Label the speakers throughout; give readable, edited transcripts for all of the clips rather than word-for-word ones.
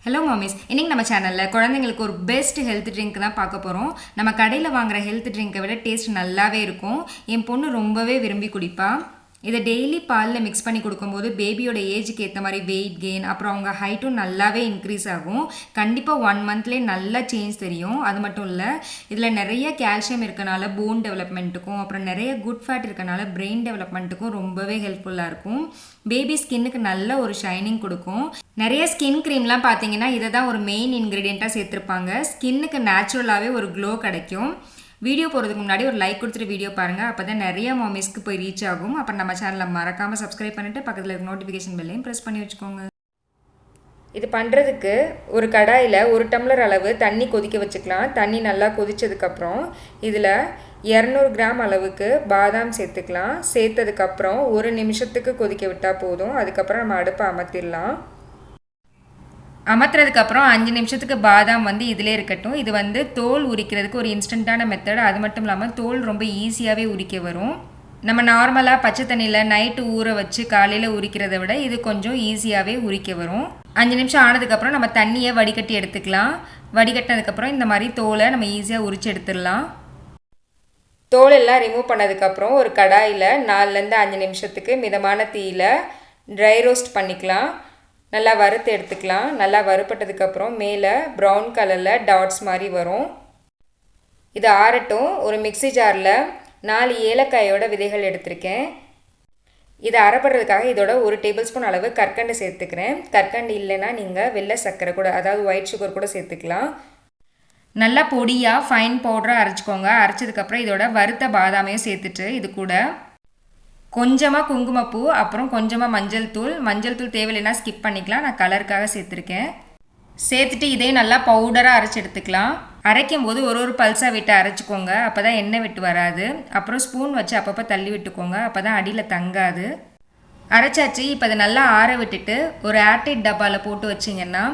Speaker 1: Hello மாமிஸ், இன்றைக்கி நம்ம சேனலில் குழந்தைங்களுக்கு ஒரு பெஸ்ட் ஹெல்த் ட்ரிங்க் தான் பார்க்க போகிறோம். நம்ம கடையில் வாங்குகிற ஹெல்த் ட்ரிங்கை விட டேஸ்ட் நல்லாவே இருக்கும். என் பொண்ணு ரொம்பவே விரும்பி குடிப்பா. இதை டெய்லி பாலில் மிக்ஸ் பண்ணி கொடுக்கும்போது பேபியோட ஏஜுக்கு ஏற்ற மாதிரி வெயிட் கெயின், அப்புறம் அவங்க ஹைட்டும் நல்லாவே இன்க்ரீஸ் ஆகும். கண்டிப்பாக 1 மந்த்லேயே நல்லா சேஞ்ச் தெரியும். அது மட்டும் இல்லை, இதில் நிறைய கால்சியம் இருக்கனால போன் டெவலப்மெண்ட்டுக்கும், அப்புறம் நிறைய குட் ஃபேட் இருக்கனால பிரெயின் டெவலப்மெண்ட்டுக்கும் ரொம்பவே ஹெல்ப்ஃபுல்லாக இருக்கும். பேபி ஸ்கின்னுக்கு நல்ல ஒரு ஷைனிங் கொடுக்கும். நிறைய ஸ்கின் க்ரீம்லாம் பார்த்தீங்கன்னா இதை தான் ஒரு மெயின் இன்க்ரீடியண்ட்டாக சேர்த்துருப்பாங்க. ஸ்கின்னுக்கு நேச்சுரலாகவே ஒரு க்ளோ கிடைக்கும். வீடியோ போகிறதுக்கு முன்னாடி ஒரு லைக் கொடுத்துட்டு வீடியோ பாருங்கள். அப்போ தான் நிறைய மாமிஸ்க்கு போய் ரீச் ஆகும். அப்புறம் நம்ம சேனலை மறக்காமல் சப்ஸ்கிரைப் பண்ணிவிட்டு பக்கத்தில் இருக்க நோட்டிஃபிகேஷன் பெல்லையும் ப்ரெஸ் பண்ணி வச்சுக்கோங்க. இது பண்ணுறதுக்கு ஒரு கடாயில் 1 டம்ளர் அளவு தண்ணி கொதிக்க வச்சுக்கலாம். தண்ணி நல்லா கொதித்ததுக்கப்புறம் இதில் 200 கிராம் அளவுக்கு பாதாம் சேர்த்துக்கலாம். சேர்த்ததுக்கப்புறம் 1 நிமிஷத்துக்கு கொதிக்க விட்டால் போதும். அதுக்கப்புறம் நம்ம அடுப்பை அமர்த்திடலாம். அமர்த்துறதுக்கப்புறம் 5 நிமிஷத்துக்கு பாதாம் இதிலே இருக்கட்டும். இது தோல் உரிக்கிறதுக்கு ஒரு இன்ஸ்டண்ட்டான மெத்தட். அது மட்டும் இல்லாமல் தோல் ரொம்ப ஈஸியாகவே உரிக்க வரும். நம்ம நார்மலாக பச்சை தண்ணியில் நைட்டு ஊற வச்சு காலையில் உரிக்கிறத விட இது கொஞ்சம் ஈஸியாகவே உரிக்க வரும். 5 நிமிஷம் ஆனதுக்கப்புறம் நம்ம தண்ணியை வடிகட்டி எடுத்துக்கலாம். வடிகட்டினதுக்கப்புறம் இந்த மாதிரி தோலை நம்ம ஈஸியாக உரித்து எடுத்துடலாம். தோலெல்லாம் ரிமூவ் பண்ணதுக்கப்புறம் ஒரு கடாயில் 4லேருந்து 5 நிமிஷத்துக்கு மிதமான தீயில் ட்ரை ரோஸ்ட் பண்ணிக்கலாம். நல்லா வறுத்து எடுத்துக்கலாம். நல்லா வறுப்பட்டதுக்கப்புறம் மேலே ப்ரௌன் கலரில் டாட்ஸ் மாதிரி வரும். இது ஆறட்டும். ஒரு மிக்ஸி ஜாரில் 4 ஏலக்காயோட விதைகள் எடுத்திருக்கேன். இதை அரைப்படுறதுக்காக இதோட 1 டேபிள் ஸ்பூன் அளவு கற்கண்டு சேர்த்துக்கிறேன். கற்கண்டு இல்லைன்னா நீங்கள் வெள்ளை சர்க்கரை கூட, அதாவது ஒயிட் சுகர் கூட சேர்த்துக்கலாம். நல்லா பொடியாக ஃபைன் பவுடராக அரைச்சிக்கோங்க. அரைச்சதுக்கப்புறம் இதோட வறுத்த பாதாமையும் சேர்த்துட்டு இது கூட கொஞ்சமாக குங்குமப்பூ, அப்புறம் கொஞ்சமாக மஞ்சள் தூள் தேவையில்லைன்னா ஸ்கிப் பண்ணிக்கலாம். நான் கலருக்காக சேர்த்துருக்கேன். சேர்த்துட்டு இதையும் நல்லா பவுடராக அரைச்சி எடுத்துக்கலாம். அரைக்கும் போது ஒரு பல்ஸாக விட்டு அரைச்சிக்கோங்க. அப்போ தான் எண்ணெய் விட்டு வராது. அப்புறம் ஸ்பூன் வச்சு அப்பப்போ தள்ளி விட்டுக்கோங்க. அப்போ தான் அடியில் தங்காது. அரைச்சாச்சு. இப்போ அதை நல்லா ஆற விட்டுட்டு ஒரு ஏர்டைட் டப்பாவில் போட்டு வச்சிங்கன்னா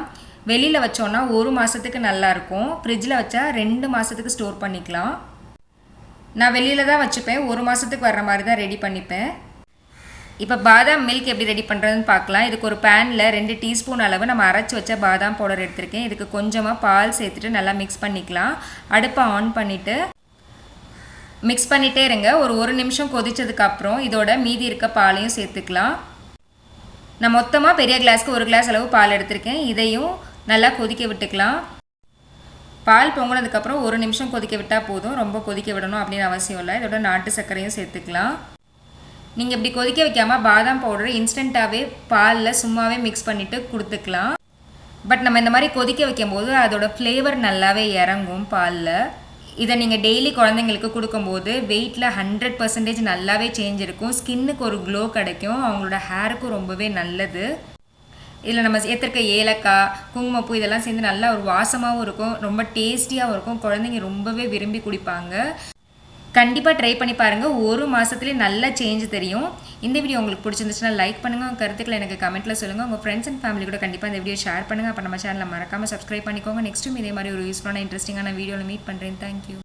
Speaker 1: வெளியில் வச்சோன்னா 1 மாதத்துக்கு நல்லாயிருக்கும். ஃப்ரிட்ஜில் வச்சா 2 மாதத்துக்கு ஸ்டோர் பண்ணிக்கலாம். நான் வெளியில் தான் வச்சுப்பேன். 1 மாதத்துக்கு வர்ற மாதிரி தான் ரெடி பண்ணிப்பேன். இப்போ பாதாம் மில்க் எப்படி ரெடி பண்ணுறதுன்னு பார்க்கலாம். இதுக்கு ஒரு பேனில் 2 டீஸ்பூன் அளவு நம்ம அரைச்சி வச்ச பாதாம் பவுடர் எடுத்திருக்கேன். இதுக்கு கொஞ்சமாக பால் சேர்த்துட்டு நல்லா மிக்ஸ் பண்ணிக்கலாம். அடுப்பை ஆன் பண்ணிவிட்டு மிக்ஸ் பண்ணிகிட்டே இருங்க. ஒரு 1 நிமிஷம் கொதித்ததுக்கப்புறம் இதோட மீதி இருக்க பாலையும் சேர்த்துக்கலாம். நான் மொத்தமாக பெரிய கிளாஸ்க்கு 1 கிளாஸ் அளவு பால் எடுத்திருக்கேன். இதையும் நல்லா கொதிக்க விட்டுக்கலாம். பால் பொங்கினதுக்கப்புறம் 1 நிமிஷம் கொதிக்க விட்டால் போதும். ரொம்ப கொதிக்க விடணும் அப்படின்னு அவசியம் இல்லை. இதோட நாட்டு சர்க்கரையும் சேர்த்துக்கலாம். நீங்கள் இப்படி கொதிக்க வைக்காமல் பாதாம் பவுடர் இன்ஸ்டண்ட்டாகவே பாலில் சும்மாவே மிக்ஸ் பண்ணிவிட்டு கொடுத்துக்கலாம். பட் நம்ம இந்த மாதிரி கொதிக்க வைக்கும்போது அதோட ஃப்ளேவர் நல்லாவே இறங்கும் பாலில். இதை நீங்கள் டெய்லி குழந்தைங்களுக்கு கொடுக்கும்போது வெயிட்டில் 100% நல்லாவே சேஞ்ச் இருக்கும். ஸ்கின்னுக்கு ஒரு க்ளோ கிடைக்கும். அவங்களோட ஹேருக்கும் ரொம்பவே நல்லது. இதில் நம்ம சேர்த்துருக்க ஏலக்காய், குங்குமப்பூ இதெல்லாம் சேர்ந்து நல்லா ஒரு வாசமாகவும் இருக்கும். ரொம்ப டேஸ்டியாகவும் இருக்கும். குழந்தைங்க ரொம்பவே விரும்பி குடிப்பாங்க. கண்டிப்பாக ட்ரை பண்ணி பாருங்கள். 1 மாதத்துலேயே நல்ல சேஞ்ச் தெரியும். இந்த வீடியோ உங்களுக்கு பிடிச்சிருந்துச்சுன்னா லைக் பண்ணுங்கள். உங்கள் கருத்துக்களை எனக்கு கமெண்ட்டில் சொல்லுங்கள். உங்கள் ஃப்ரெண்ட்ஸ் அண்ட் ஃபேமிலி கூட கண்டிப்பாக இந்த வீடியோ ஷேர் பண்ணுங்கள். அப்போ நம்ம சேனலை மறக்காமல் சப்ஸ்கிரைப் பண்ணிக்கோங்க. நெக்ஸ்ட்டும் இதே மாதிரி ஒரு யூஸ்ஃபுல்லான இன்ட்ரெஸ்டிங்கான வீடியோவில் மீட் பண்ணுறேன். தேங்க்யூ.